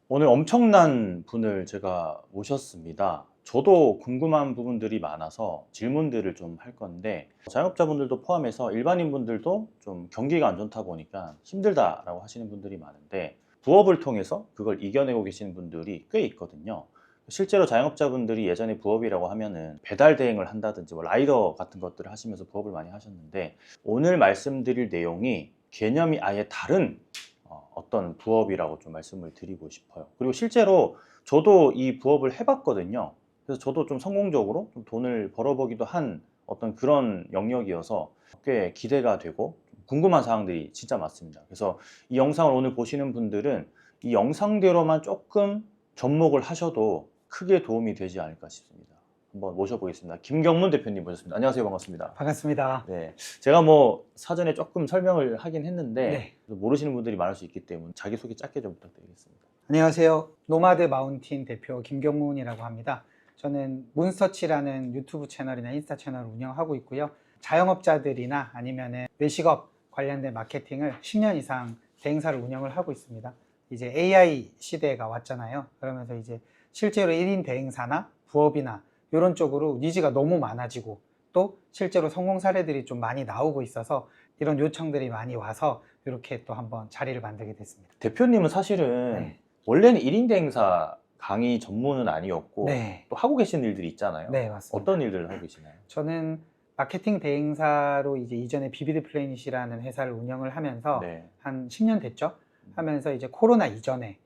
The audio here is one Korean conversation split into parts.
오늘 엄청난 분을 제가 모셨습니다. 저도 궁금한 부분들이 많아서 질문들을 좀 할 건데, 자영업자분들도 포함해서 일반인분들도 좀 경기가 안 좋다 보니까 힘들다라고 하시는 분들이 많은데, 부업을 통해서 그걸 이겨내고 계시는 분들이 꽤 있거든요. 실제로 자영업자분들이 예전에 부업이라고 하면은 배달 대행을 한다든지 뭐 라이더 같은 것들을 하시면서 부업을 많이 하셨는데, 오늘 말씀드릴 내용이 개념이 아예 다른 어떤 부업이라고 좀 말씀을 드리고 싶어요. 그리고 실제로 저도 이 부업을 해봤거든요. 그래서 저도 좀 성공적으로 좀 돈을 벌어보기도 한 어떤 그런 영역이어서 꽤 기대가 되고 궁금한 사항들이 진짜 많습니다. 그래서 이 영상을 오늘 보시는 분들은 이 영상대로만 조금 접목을 하셔도 크게 도움이 되지 않을까 싶습니다. 한번 모셔보겠습니다. 김경문 대표님 모셨습니다. 안녕하세요. 반갑습니다. 반갑습니다. 네, 제가 뭐 사전에 조금 설명을 하긴 했는데 네. 모르시는 분들이 많을 수 있기 때문에 자기소개 짧게 좀 부탁드리겠습니다. 안녕하세요. 노마드 마운틴 대표 김경문이라고 합니다. 저는 문서치라는 유튜브 채널이나 인스타 채널을 운영하고 있고요. 자영업자들이나 아니면은 외식업 관련된 마케팅을 10년 이상 대행사를 운영을 하고 있습니다. 이제 AI 시대가 왔잖아요. 그러면서 이제 실제로 1인 대행사나 부업이나 이런 쪽으로 니즈가 너무 많아지고 또 실제로 성공 사례들이 좀 많이 나오고 있어서 이런 요청들이 많이 와서 이렇게 또 한번 자리를 만들게 됐습니다. 대표님은 사실은 네. 원래는 1인 대행사 강의 전문은 아니었고 네. 또 하고 계신 일들이 있잖아요. 네, 맞습니다. 어떤 일들을 하고 계시나요? 저는 마케팅 대행사로 이제 이전에 비비드 플래닛이라는 회사를 운영을 하면서 네. 한 10년 됐죠. 하면서 이제 코로나 이전에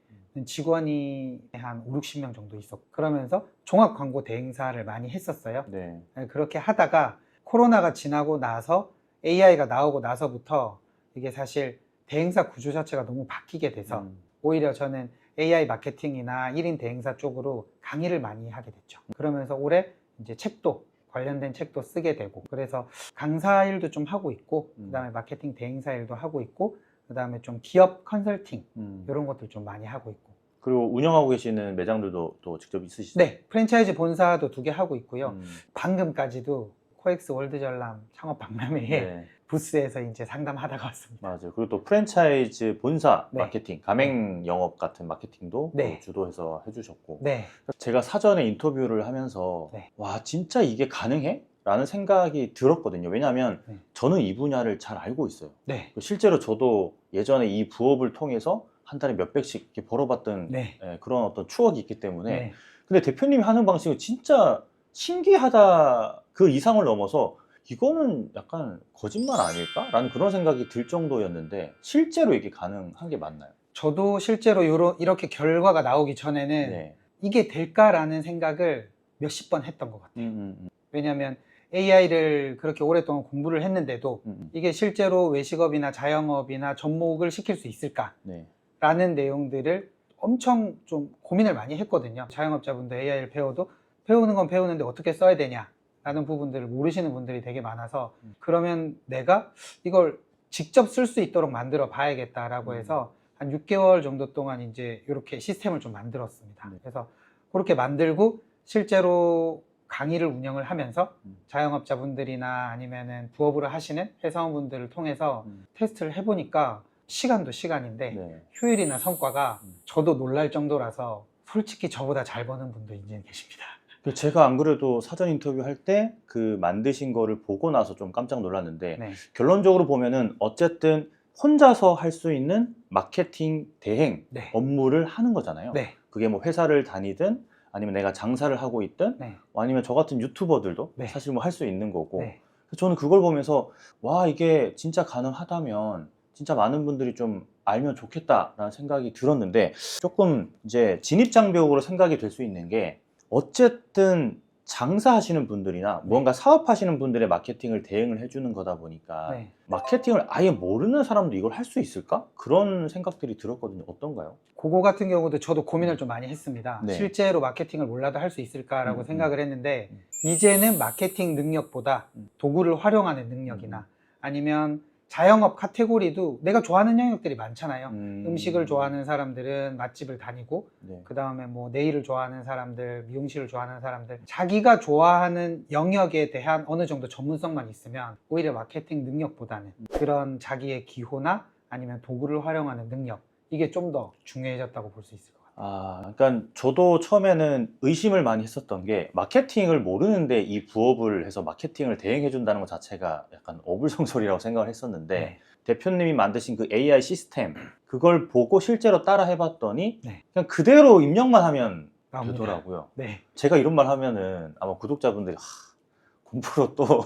직원이 한 5, 60명 정도 있었고 그러면서 종합 광고 대행사를 많이 했었어요. 네. 그렇게 하다가 코로나가 지나고 나서 AI가 나오고 나서부터 이게 사실 대행사 구조 자체가 너무 바뀌게 돼서 오히려 저는 AI 마케팅이나 1인 대행사 쪽으로 강의를 많이 하게 됐죠. 그러면서 올해 이제 책도 관련된 책도 쓰게 되고 그래서 강사 일도 좀 하고 있고 그다음에 마케팅 대행사 일도 하고 있고 그다음에 좀 기업 컨설팅 이런 것들 좀 많이 하고 있고 그리고 운영하고 계시는 매장들도 또 직접 있으시죠? 네, 프랜차이즈 본사도 2개 하고 있고요. 방금까지도 코엑스 월드전람 창업 박람회에 네. 부스에서 이제 상담하다가 왔습니다. 맞아요. 그리고 또 프랜차이즈 본사 네. 마케팅, 가맹 영업 같은 마케팅도 네. 또 주도해서 해주셨고, 네, 제가 사전에 인터뷰를 하면서 네. 와, 진짜 이게 가능해? 라는 생각이 들었거든요. 왜냐하면 네. 저는 이 분야를 잘 알고 있어요. 네, 실제로 저도 예전에 이 부업을 통해서 한 달에 몇 백씩 이렇게 벌어봤던 네. 그런 어떤 추억이 있기 때문에. 네. 근데 대표님이 하는 방식은 진짜 신기하다 그 이상을 넘어서 이거는 약간 거짓말 아닐까? 라는 그런 생각이 들 정도였는데 실제로 이게 가능한 게 맞나요? 저도 실제로 이렇게 결과가 나오기 전에는 네. 이게 될까라는 생각을 몇십 번 했던 것 같아요. 왜냐하면 AI를 그렇게 오랫동안 공부를 했는데도 이게 실제로 외식업이나 자영업이나 접목을 시킬 수 있을까? 네. 라는 내용들을 엄청 좀 고민을 많이 했거든요. 자영업자분들 AI를 배워도 배우는 건 배우는데 어떻게 써야 되냐 라는 부분들을 모르시는 분들이 되게 많아서 그러면 내가 이걸 직접 쓸 수 있도록 만들어 봐야겠다라고 해서 한 6개월 정도 동안 이제 이렇게 시스템을 좀 만들었습니다. 그래서 그렇게 만들고 실제로 강의를 운영을 하면서 자영업자분들이나 아니면은 부업을 하시는 회사원분들을 통해서 테스트를 해보니까 시간도 시간인데 네. 효율이나 성과가 저도 놀랄 정도라서 솔직히 저보다 잘 버는 분도 이제 계십니다. 제가 안 그래도 사전 인터뷰 할 때 그 만드신 거를 보고 나서 좀 깜짝 놀랐는데 네. 결론적으로 보면은 어쨌든 혼자서 할 수 있는 마케팅 대행 네. 업무를 하는 거잖아요. 네. 그게 뭐 회사를 다니든 아니면 내가 장사를 하고 있든 네. 아니면 저 같은 유튜버들도 네. 사실 뭐 할 수 있는 거고. 네. 저는 그걸 보면서 와, 이게 진짜 가능하다면 진짜 많은 분들이 좀 알면 좋겠다라는 생각이 들었는데 조금 이제 진입장벽으로 생각이 될 수 있는 게 어쨌든 장사하시는 분들이나 무언가 사업하시는 분들의 마케팅을 대행을 해주는 거다 보니까 네. 마케팅을 아예 모르는 사람도 이걸 할 수 있을까? 그런 생각들이 들었거든요. 어떤가요? 그거 같은 경우도 저도 고민을 좀 많이 했습니다. 네. 실제로 마케팅을 몰라도 할 수 있을까라고 생각을 했는데 이제는 마케팅 능력보다 도구를 활용하는 능력이나 아니면 자영업 카테고리도 내가 좋아하는 영역들이 많잖아요. 음식을 좋아하는 사람들은 맛집을 다니고 네. 그 다음에 뭐 네일을 좋아하는 사람들, 미용실을 좋아하는 사람들 자기가 좋아하는 영역에 대한 어느 정도 전문성만 있으면 오히려 마케팅 능력보다는 그런 자기의 기호나 아니면 도구를 활용하는 능력 이게 좀 더 중요해졌다고 볼 수 있을 것 같아요. 그러니까 저도 처음에는 의심을 많이 했었던 게 마케팅을 모르는데 이 부업을 해서 마케팅을 대행해 준다는 것 자체가 약간 어불성설이라고 생각을 했었는데 네. 대표님이 만드신 그 AI 시스템 그걸 보고 실제로 따라 해봤더니 네. 그냥 그대로 입력만 하면 나옵니다. 되더라고요. 네. 제가 이런 말 하면은 아마 구독자분들이 공부로 또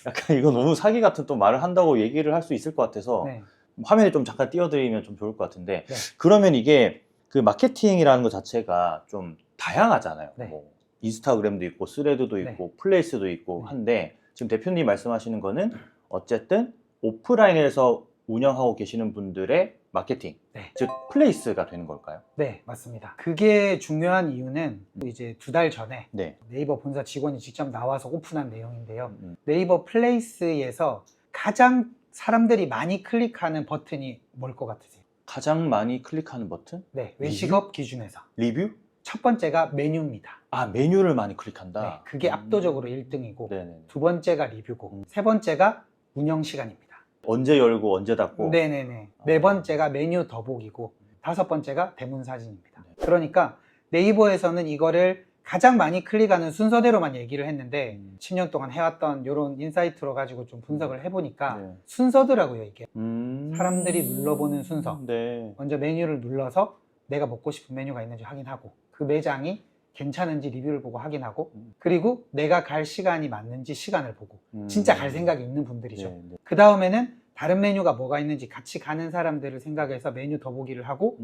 약간 이거 너무 사기 같은 또 말을 한다고 얘기를 할 수 있을 것 같아서 네. 화면에 좀 잠깐 띄워드리면 좀 좋을 것 같은데 네. 그러면 이게 그 마케팅이라는 것 자체가 좀 다양하잖아요. 네. 뭐 인스타그램도 있고 스레드도 네. 있고 플레이스도 있고 네. 한데 지금 대표님 말씀하시는 거는 어쨌든 오프라인에서 운영하고 계시는 분들의 마케팅, 네. 즉 플레이스가 되는 걸까요? 네, 맞습니다. 그게 중요한 이유는 이제 2달 전에 네. 네이버 본사 직원이 직접 나와서 오픈한 내용인데요. 음. 네이버 플레이스에서 가장 사람들이 많이 클릭하는 버튼이 뭘 것 같으세요? 가장 많이 클릭하는 버튼? 네, 외식업 기준에서. 리뷰? 첫 번째가 메뉴입니다. 메뉴를 많이 클릭한다. 네, 그게 압도적으로 1등이고, 네네. 두 번째가 리뷰고, 세 번째가 운영 시간입니다. 언제 열고 언제 닫고. 네네네. 네 번째가 메뉴 더보기고, 다섯 번째가 대문 사진입니다. 네. 그러니까 네이버에서는 이거를 가장 많이 클릭하는 순서대로만 얘기를 했는데 10년 동안 해왔던 이런 인사이트로 가지고 좀 분석을 해보니까 네. 순서더라고요, 이게. 음. 사람들이 눌러보는 순서. 네. 먼저 메뉴를 눌러서 내가 먹고 싶은 메뉴가 있는지 확인하고, 그 매장이 괜찮은지 리뷰를 보고 확인하고, 그리고 내가 갈 시간이 맞는지 시간을 보고, 진짜 갈 생각이 있는 분들이죠. 네, 네. 그 다음에는 다른 메뉴가 뭐가 있는지 같이 가는 사람들을 생각해서 메뉴 더보기를 하고,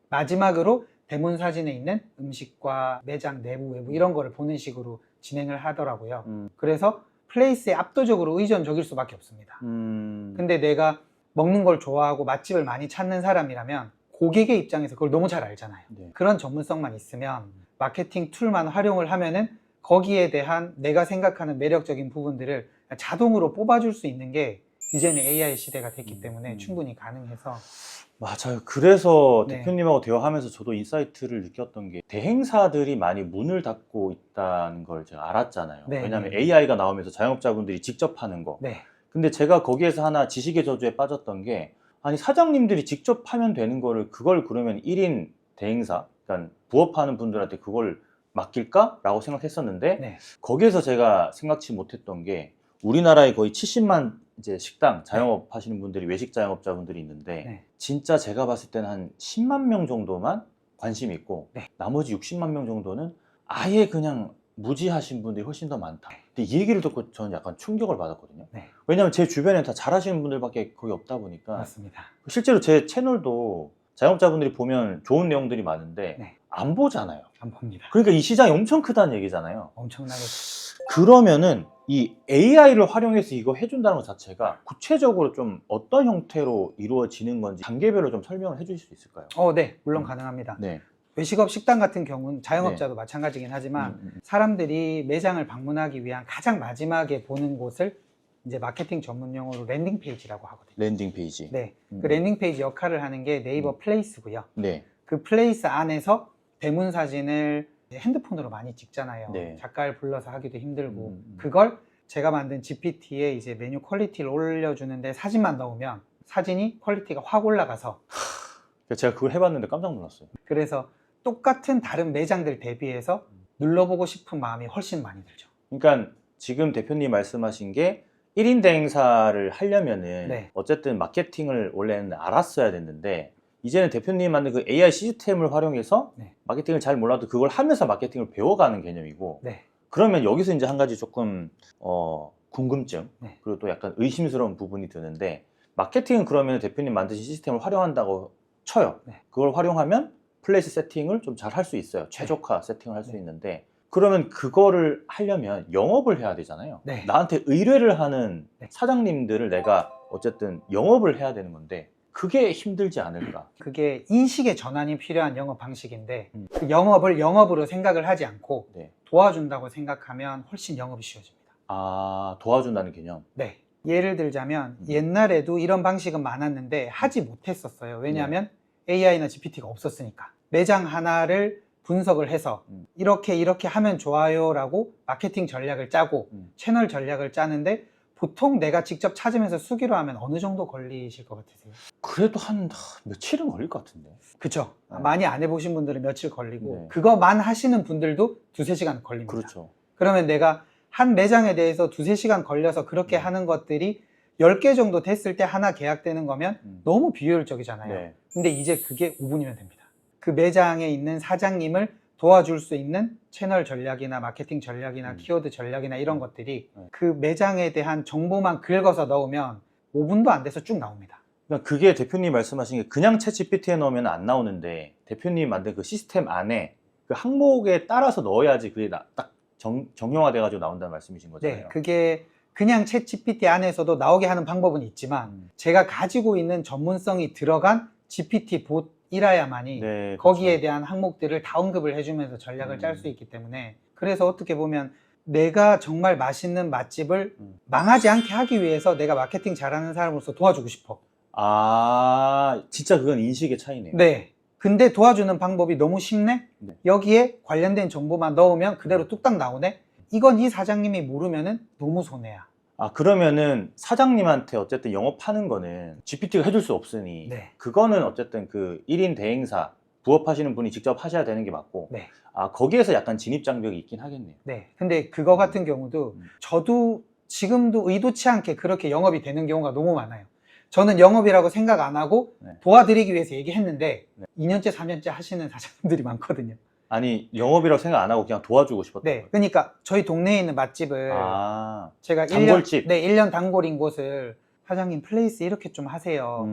마지막으로 대문 사진에 있는 음식과 매장 내부 외부 이런 거를 보는 식으로 진행을 하더라고요. 그래서 플레이스에 압도적으로 의존적일 수밖에 없습니다. 근데 내가 먹는 걸 좋아하고 맛집을 많이 찾는 사람이라면 고객의 입장에서 그걸 너무 잘 알잖아요. 네. 그런 전문성만 있으면 마케팅 툴만 활용을 하면은 거기에 대한 내가 생각하는 매력적인 부분들을 자동으로 뽑아줄 수 있는 게 이제는 AI 시대가 됐기 때문에 충분히 가능해서. 맞아요. 그래서 네. 대표님하고 대화하면서 저도 인사이트를 느꼈던 게 대행사들이 많이 문을 닫고 있다는 걸 제가 알았잖아요. 네, 왜냐하면 네. AI가 나오면서 자영업자분들이 직접 하는 거. 네. 근데 제가 거기에서 하나 지식의 저주에 빠졌던 게 아니 사장님들이 직접 하면 되는 거를 그걸 그러면 1인 대행사, 그러니까 부업하는 분들한테 그걸 맡길까? 라고 생각했었는데 네. 거기에서 제가 생각지 못했던 게 우리나라에 거의 70만 이제 식당 자영업 하시는 분들이 외식 자영업자분들이 있는데 네. 진짜 제가 봤을 때는 한 10만 명 정도만 관심이 있고 네. 나머지 60만 명 정도는 아예 그냥 무지하신 분들이 훨씬 더 많다. 근데 이 얘기를 듣고 저는 약간 충격을 받았거든요. 네. 왜냐하면 제 주변에 다 잘하시는 분들밖에 거의 없다 보니까 맞습니다. 실제로 제 채널도 자영업자분들이 보면 좋은 내용들이 많은데 네. 안 보잖아요. 안 봅니다. 그러니까 이 시장이 엄청 크다는 얘기잖아요. 엄청나게. 그러면은 이 AI를 활용해서 이거 해준다는 것 자체가 구체적으로 좀 어떤 형태로 이루어지는 건지 단계별로 좀 설명을 해주실 수 있을까요? 네, 물론 가능합니다. 네. 외식업 식당 같은 경우는 자영업자도 마찬가지긴 하지만 사람들이 매장을 방문하기 위한 가장 마지막에 보는 곳을 이제 마케팅 전문 용어로 랜딩 페이지라고 하거든요. 랜딩 페이지. 네, 그 랜딩 페이지 역할을 하는 게 네이버 플레이스고요. 네. 그 플레이스 안에서 대문 사진을 핸드폰으로 많이 찍잖아요. 네. 작가를 불러서 하기도 힘들고 그걸 제가 만든 GPT에 이제 메뉴 퀄리티를 올려주는데 사진만 넣으면 사진이 퀄리티가 확 올라가서 제가 그걸 해봤는데 깜짝 놀랐어요. 그래서 똑같은 다른 매장들 대비해서 눌러보고 싶은 마음이 훨씬 많이 들죠. 그러니까 지금 대표님 말씀하신 게 1인 대행사를 하려면은 네. 어쨌든 마케팅을 원래는 알았어야 됐는데 이제는 대표님이 만든 그 AI 시스템을 활용해서 네. 마케팅을 잘 몰라도 그걸 하면서 마케팅을 배워가는 개념이고 네. 그러면 여기서 이제 한 가지 조금 궁금증 네. 그리고 또 약간 의심스러운 부분이 드는데 마케팅은 그러면 대표님 만드신 시스템을 활용한다고 쳐요. 네. 그걸 활용하면 플레이스 세팅을 좀 잘 할 수 있어요. 최적화 세팅을 할 수 네. 있는데 그러면 그거를 하려면 영업을 해야 되잖아요. 네. 나한테 의뢰를 하는 네. 사장님들을 내가 어쨌든 영업을 해야 되는 건데 그게 힘들지 않을까? 그게 인식의 전환이 필요한 영업 방식인데 그 영업을 영업으로 생각을 하지 않고 네. 도와준다고 생각하면 훨씬 영업이 쉬워집니다. 도와준다는 개념. 네. 예를 들자면 옛날에도 이런 방식은 많았는데 하지 못했었어요. 왜냐하면 AI나 GPT가 없었으니까. 매장 하나를 분석을 해서 이렇게 하면 좋아요 라고 마케팅 전략을 짜고 채널 전략을 짜는데 보통 내가 직접 찾으면서 수기로 하면 어느 정도 걸리실 것 같으세요? 그래도 한 며칠은 걸릴 것 같은데. 그쵸? 네. 많이 안 해보신 분들은 며칠 걸리고 네. 그거만 하시는 분들도 2~3시간 걸립니다. 그렇죠. 그러면 내가 한 매장에 대해서 2~3시간 걸려서 그렇게 하는 것들이 10개 정도 됐을 때 하나 계약되는 거면 너무 비효율적이잖아요. 네. 근데 이제 그게 5분이면 됩니다. 그 매장에 있는 사장님을 도와줄 수 있는 채널 전략이나 마케팅 전략이나 키워드 전략이나 이런 것들이 그 매장에 대한 정보만 긁어서 넣으면 5분도 안 돼서 쭉 나옵니다. 그러니까 그게 대표님 말씀하신 게 그냥 챗GPT에 넣으면 안 나오는데 대표님 만든 그 시스템 안에 그 항목에 따라서 넣어야지 그게 딱 정형화돼가지고 나온다는 말씀이신 거잖아요. 네, 그게 그냥 챗GPT 안에서도 나오게 하는 방법은 있지만 제가 가지고 있는 전문성이 들어간 GPT 봇이라야만이 네, 거기에 그렇죠. 대한 항목들을 다 언급을 해주면서 전략을 짤 수 있기 때문에 그래서 어떻게 보면 내가 정말 맛있는 맛집을 망하지 않게 하기 위해서 내가 마케팅 잘하는 사람으로서 도와주고 싶어. 아, 진짜 그건 인식의 차이네요. 네. 근데 도와주는 방법이 너무 쉽네? 네. 여기에 관련된 정보만 넣으면 그대로 뚝딱 나오네? 이건 이 사장님이 모르면은 너무 손해야. 아, 그러면은 사장님한테 어쨌든 영업하는 거는 GPT가 해줄 수 없으니 네. 그거는 어쨌든 그 1인 대행사 부업하시는 분이 직접 하셔야 되는 게 맞고 네. 아, 거기에서 약간 진입 장벽이 있긴 하겠네요. 네. 근데 그거 같은 경우도 저도 지금도 의도치 않게 그렇게 영업이 되는 경우가 너무 많아요. 저는 영업이라고 생각 안 하고 네. 도와드리기 위해서 얘기했는데 네. 2년째, 3년째 하시는 사장님들이 많거든요. 아니, 영업이라고 생각 안 하고 그냥 도와주고 싶었던 네. 거예요. 그러니까 저희 동네에 있는 맛집을 아, 제가 단골집. 1년 단골인 곳을 사장님 플레이스 이렇게 좀 하세요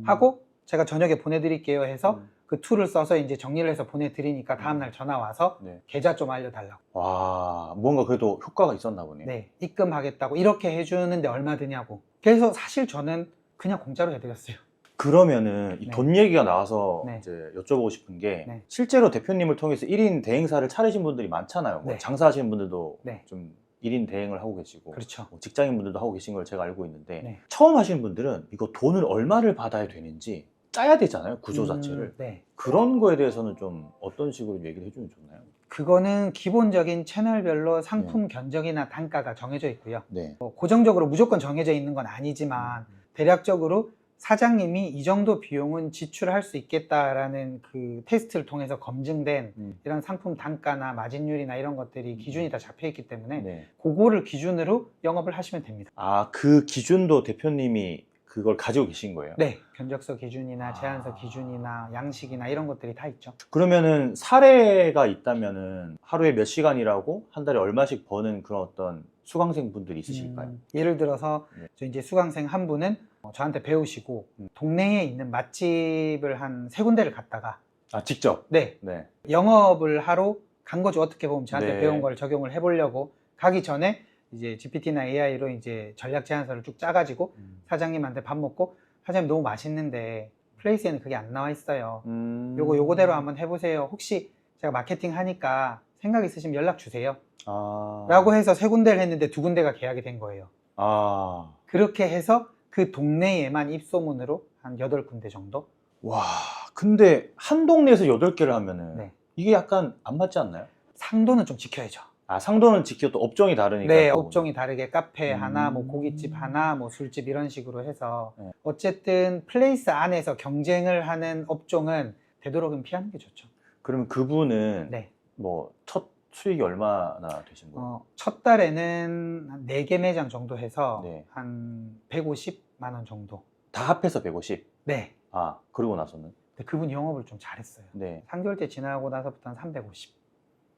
하고 제가 저녁에 보내드릴게요 해서 그 툴을 써서 이제 정리를 해서 보내드리니까 다음날 전화 와서 네. 계좌 좀 알려달라고. 와, 뭔가 그래도 효과가 있었나 보네요. 네, 입금하겠다고 이렇게 해주는데 얼마 드냐고. 그래서 사실 저는 그냥 공짜로 해드렸어요. 그러면은 이 네. 돈 얘기가 나와서 네. 이제 여쭤보고 싶은 게 네. 실제로 대표님을 통해서 1인 대행사를 차리신 분들이 많잖아요. 뭐 네. 장사하시는 분들도 네. 좀 1인 대행을 하고 계시고 그렇죠. 뭐 직장인분들도 하고 계신 걸 제가 알고 있는데 네. 처음 하시는 분들은 이거 돈을 얼마를 받아야 되는지 짜야 되잖아요. 구조 자체를. 네. 그런 거에 대해서는 좀 어떤 식으로 얘기를 해주면 좋나요? 그거는 기본적인 채널별로 상품 견적이나 단가가 정해져 있고요. 네. 고정적으로 무조건 정해져 있는 건 아니지만 대략적으로 사장님이 이 정도 비용은 지출할 수 있겠다라는 그 테스트를 통해서 검증된 이런 상품 단가나 마진율이나 이런 것들이 기준이 다 잡혀 있기 때문에 네. 그거를 기준으로 영업을 하시면 됩니다. 아, 그 기준도 대표님이 그걸 가지고 계신 거예요? 네, 견적서 기준이나 제한서 기준이나 양식이나 이런 것들이 다 있죠. 그러면은 사례가 있다면은 하루에 몇 시간 일하고 한 달에 얼마씩 버는 그런 어떤 수강생 분들이 있으실까요? 예를 들어서 네. 저 이제 수강생 한 분은 저한테 배우시고 동네에 있는 맛집을 한 3군데를 갔다가 아, 직접? 네, 네. 영업을 하러 간 거죠. 어떻게 보면 저한테 네. 배운 걸 적용을 해보려고 가기 전에 이제 GPT나 AI로 이제 전략 제안서를 쭉 짜가지고 사장님한테 밥 먹고 사장님 너무 맛있는데 플레이스에는 그게 안 나와 있어요. 요거대로 한번 해보세요. 혹시 제가 마케팅 하니까 생각 있으시면 연락 주세요. 아. 라고 해서 3군데를 했는데 2군데가 계약이 된 거예요. 아. 그렇게 해서 그 동네에만 입소문으로 한 8군데 정도? 와, 근데 한 동네에서 8개를 하면은 네. 이게 약간 안 맞지 않나요? 상도는 좀 지켜야죠. 아, 상도는 지켜도 업종이 다르니까. 네, 또. 업종이 다르게 카페 하나, 뭐 고깃집 하나, 뭐 술집 이런 식으로 해서 네. 어쨌든 플레이스 안에서 경쟁을 하는 업종은 되도록이면 피하는 게 좋죠. 그러면 그분은 네. 뭐 첫 수익이 얼마나 되신 거예요? 첫 달에는 한 4개 매장 정도 해서 네. 한 150만 원 정도. 다 합해서 150? 네. 아, 그러고 나서는? 근데 그분 영업을 좀 잘했어요. 네. 3개월째 지나고 나서부터는 350.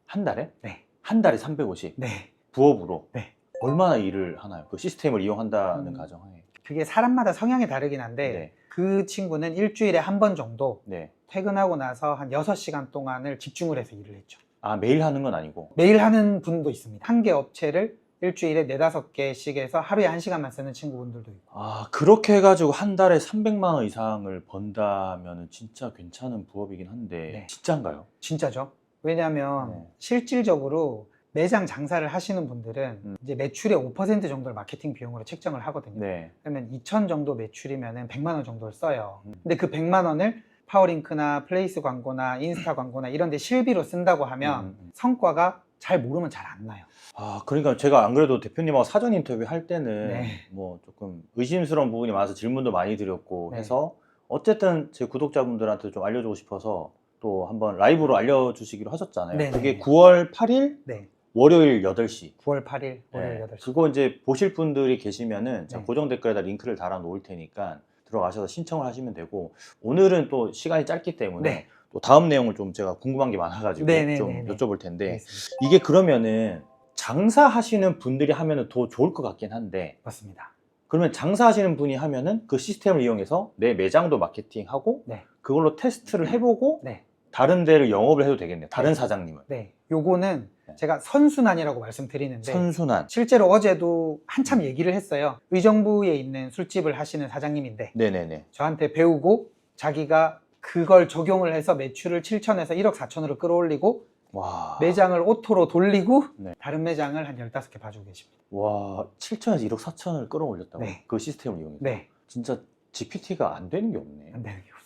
한 달에? 네. 한 달에 350? 네. 부업으로? 네. 얼마나 일을 하나요? 그 시스템을 이용한다는 가정하에. 그게 사람마다 성향이 다르긴 한데 네. 그 친구는 일주일에 한 번 정도 네. 퇴근하고 나서 한 6시간 동안을 집중을 해서 일을 했죠. 아, 매일 하는 건 아니고? 매일 하는 분도 있습니다. 한 개 업체를 일주일에 4~5개씩 해서 하루에 1시간만 쓰는 친구분들도 있고. 아, 그렇게 해가지고 한 달에 300만 원 이상을 번다면 진짜 괜찮은 부업이긴 한데 네. 진짜인가요? 진짜죠. 왜냐하면 네. 실질적으로 매장 장사를 하시는 분들은 이제 매출의 5% 정도를 마케팅 비용으로 책정을 하거든요. 네. 그러면 2천 정도 매출이면 100만 원 정도를 써요. 근데 그 100만 원을 파워링크나 플레이스 광고나 인스타 광고나 이런 데 실비로 쓴다고 하면 성과가 잘 모르면 잘 안 나요. 아, 그러니까 제가 안 그래도 대표님하고 사전 인터뷰 할 때는 네. 뭐 조금 의심스러운 부분이 많아서 질문도 많이 드렸고 네. 해서 어쨌든 제 구독자분들한테 좀 알려주고 싶어서 또 한번 라이브로 알려주시기로 하셨잖아요. 네, 그게 네. 9월 8일 네. 월요일 8시. 9월 8일 월요일 네, 8시. 그거 이제 보실 분들이 계시면은 제가 네. 고정 댓글에다 링크를 달아 놓을 테니까 들어가셔서 신청을 하시면 되고, 오늘은 또 시간이 짧기 때문에 네. 또 다음 내용을 좀 제가 궁금한 게 많아가지고 네, 좀 네, 네. 여쭤볼 텐데, 알겠습니다. 이게 그러면은 장사하시는 분들이 하면은 더 좋을 것 같긴 한데, 맞습니다. 그러면 장사하시는 분이 하면은 그 시스템을 이용해서 내 매장도 마케팅하고 네. 그걸로 테스트를 해보고 네. 다른 데를 영업을 해도 되겠네요. 다른 네. 사장님은. 네. 요거는 네. 제가 선순환이라고 말씀드리는데 선순환. 실제로 어제도 한참 얘기를 했어요. 의정부에 있는 술집을 하시는 사장님인데 네네네. 저한테 배우고 자기가 그걸 적용을 해서 매출을 7천에서 1억 4천으로 끌어올리고 와. 매장을 오토로 돌리고 네. 다른 매장을 한 15개 봐주고 계십니다. 와, 7천에서 1억 4천을 끌어올렸다고? 네. 그 시스템을 이용해서? 네. 진짜 GPT가 안 되는 게 없네. 안 되는 게 없습니다.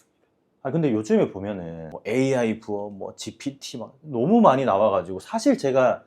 아, 근데 요즘에 보면은 뭐 AI 부업, 뭐 GPT 막 너무 많이 나와가지고 사실 제가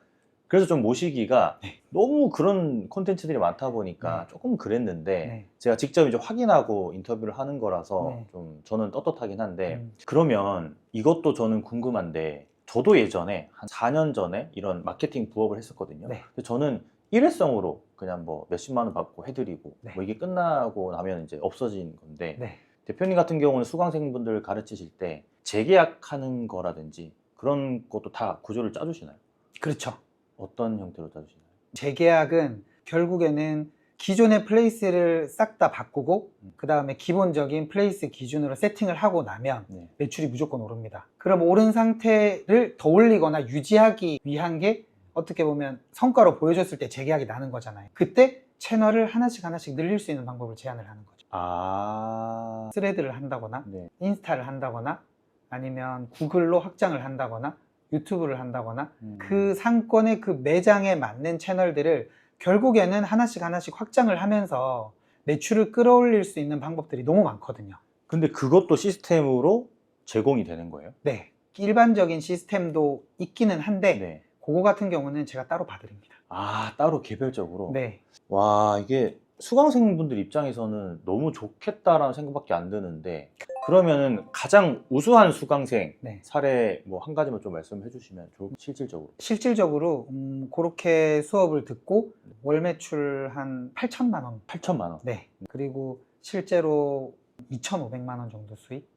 그래서 좀 모시기가 네. 너무 그런 콘텐츠들이 많다 보니까 네. 조금 그랬는데 네. 제가 직접 이제 확인하고 인터뷰를 하는 거라서 네. 좀 저는 떳떳하긴 한데, 음. 그러면 이것도 저는 궁금한데, 저도 예전에 한 4년 전에 이런 마케팅 부업을 했었거든요. 네. 근데 저는 일회성으로 그냥 뭐 몇십만 원 받고 해드리고 네. 뭐 이게 끝나고 나면 이제 없어진 건데, 네. 대표님 같은 경우는 수강생분들 가르치실 때 재계약하는 거라든지 그런 것도 다 구조를 짜주시나요? 그렇죠. 어떤 형태로 짜주시나요? 재계약은 결국에는 기존의 플레이스를 싹 다 바꾸고 그 다음에 기본적인 플레이스 기준으로 세팅을 하고 나면 네. 매출이 무조건 오릅니다. 그럼 오른 상태를 더 올리거나 유지하기 위한 게 어떻게 보면 성과로 보여줬을 때 재계약이 나는 거잖아요. 그때 채널을 하나씩 늘릴 수 있는 방법을 제안을 하는 거죠. 아, 스레드를 한다거나 네. 인스타를 한다거나 아니면 구글로 확장을 한다거나 유튜브를 한다거나 그 상권의 그 매장에 맞는 채널들을 결국에는 하나씩 확장을 하면서 매출을 끌어올릴 수 있는 방법들이 너무 많거든요. 근데 그것도 시스템으로 제공이 되는 거예요? 네. 일반적인 시스템도 있기는 한데 네. 그거 같은 경우는 제가 따로 봐드립니다. 아, 따로 개별적으로? 네. 와, 이게 수강생분들 입장에서는 너무 좋겠다라는 생각밖에 안 드는데, 그러면은 가장 우수한 수강생 네. 사례 뭐 한 가지만 좀 말씀해 주시면 좋을, 실질적으로. 실질적으로 그렇게 수업을 듣고 월 매출 한 8천만 원. 8천만 원. 네. 그리고 실제로 2,500만 원 정도 수익?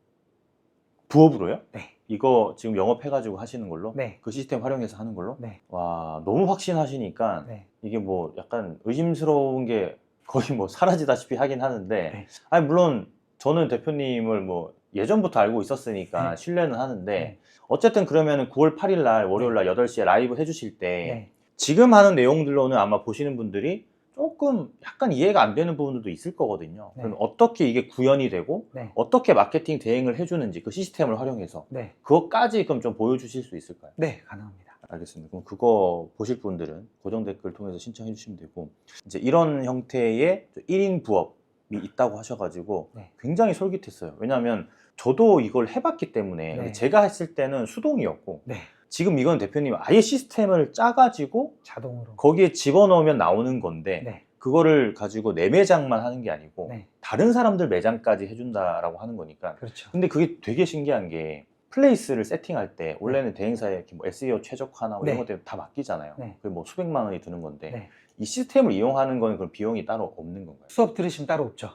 부업으로요? 네. 이거 지금 영업해가지고 하시는 걸로? 네. 그 시스템 활용해서 하는 걸로? 네. 와, 너무 확신하시니까 네. 이게 뭐 약간 의심스러운 게 거의 뭐 사라지다시피 하긴 하는데, 네. 아니 물론 저는 대표님을 뭐 예전부터 알고 있었으니까 네. 신뢰는 하는데, 네. 어쨌든 그러면은 9월 8일 날 월요일 날 8시에 라이브 해주실 때 네. 지금 하는 내용들로는 아마 보시는 분들이 조금 약간 이해가 안 되는 부분들도 있을 거거든요. 네. 그럼 어떻게 이게 구현이 되고 네. 어떻게 마케팅 대행을 해주는지 그 시스템을 활용해서 네. 그것까지 그럼 좀 보여주실 수 있을까요? 네. 가능합니다. 알겠습니다. 그럼 그거 보실 분들은 고정 댓글 통해서 신청해 주시면 되고, 이제 이런 형태의 1인 부업이 있다고 하셔가지고 네. 굉장히 솔깃했어요. 왜냐하면 저도 이걸 해봤기 때문에. 네. 제가 했을 때는 수동이었고, 네. 지금 이건 대표님 아예 시스템을 짜가지고 자동으로. 거기에 집어넣으면 나오는 건데, 네. 그거를 가지고 내 매장만 하는 게 아니고 네. 다른 사람들 매장까지 해준다라고 하는 거니까. 그렇죠. 근데 그게 되게 신기한 게, 플레이스를 세팅할 때 원래는 대행사에 이렇게 뭐 SEO 최적화나 뭐 이런 네. 것들 다 맡기잖아요. 네. 그게 뭐 수백만 원이 드는 건데, 네. 이 시스템을 이용하는 거는 그럼 비용이 따로 없는 건가요? 수업 들으시면 따로 없죠.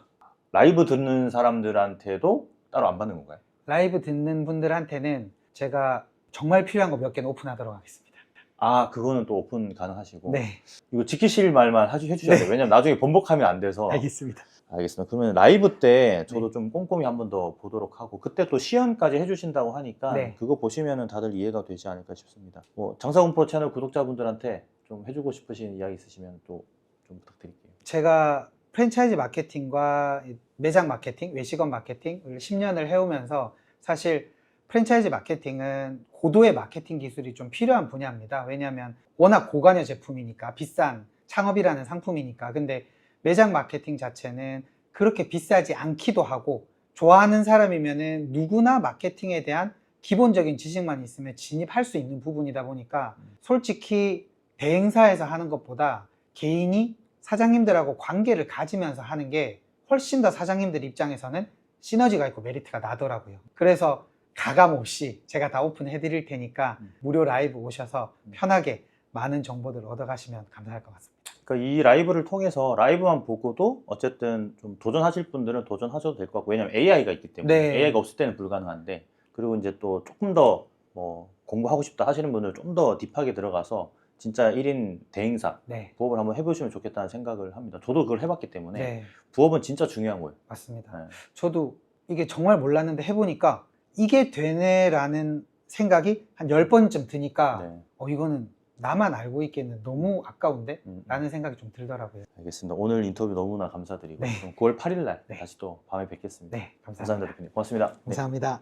라이브 듣는 사람들한테도 따로 안 받는 건가요? 라이브 듣는 분들한테는 제가 정말 필요한 거 몇 개는 오픈하도록 하겠습니다. 아, 그거는 또 오픈 가능하시고. 네. 이거 지키실 말만 해주셔야 돼요. 왜냐면 나중에 번복하면 안 돼서. 알겠습니다. 알겠습니다. 그러면 라이브 때 저도 네. 좀 꼼꼼히 한 번 더 보도록 하고, 그때 또 시연까지 해주신다고 하니까 네. 그거 보시면은 다들 이해가 되지 않을까 싶습니다. 뭐 장사공포 채널 구독자분들한테 좀 해주고 싶으신 이야기 있으시면 또 좀 부탁드릴게요. 제가 프랜차이즈 마케팅과 매장 마케팅, 외식업 마케팅을 10년을 해오면서 사실 프랜차이즈 마케팅은 고도의 마케팅 기술이 좀 필요한 분야입니다. 왜냐하면 워낙 고관여 제품이니까, 비싼 창업이라는 상품이니까. 근데 매장 마케팅 자체는 그렇게 비싸지 않기도 하고, 좋아하는 사람이면은 누구나 마케팅에 대한 기본적인 지식만 있으면 진입할 수 있는 부분이다 보니까 솔직히 대행사에서 하는 것보다 개인이 사장님들하고 관계를 가지면서 하는 게 훨씬 더 사장님들 입장에서는 시너지가 있고 메리트가 나더라고요. 그래서 가감 없이 제가 다 오픈해 드릴 테니까 무료 라이브 오셔서 편하게 많은 정보들 얻어가시면 감사할 것 같습니다. 그러니까 이 라이브를 통해서 라이브만 보고도 어쨌든 좀 도전하실 분들은 도전하셔도 될 것 같고, 왜냐면 AI가 있기 때문에 네. AI가 없을 때는 불가능한데, 그리고 이제 또 조금 더 뭐 공부하고 싶다 하시는 분들은 좀 더 딥하게 들어가서 진짜 1인 대행사 네. 부업을 한번 해보시면 좋겠다는 생각을 합니다. 저도 그걸 해봤기 때문에 네, 부업은 진짜 중요한 거예요. 맞습니다. 네. 저도 이게 정말 몰랐는데 해보니까 이게 되네라는 생각이 한 10번쯤 드니까 네. 이거는 나만 알고 있기에는 너무 아까운데? 음. 라는 생각이 좀 들더라고요. 알겠습니다. 오늘 인터뷰 너무나 감사드리고 네. 그럼 9월 8일 날 네. 다시 또 밤에 뵙겠습니다. 네, 감사합니다. 감사합니다, 대표님. 고맙습니다. 네. 감사합니다.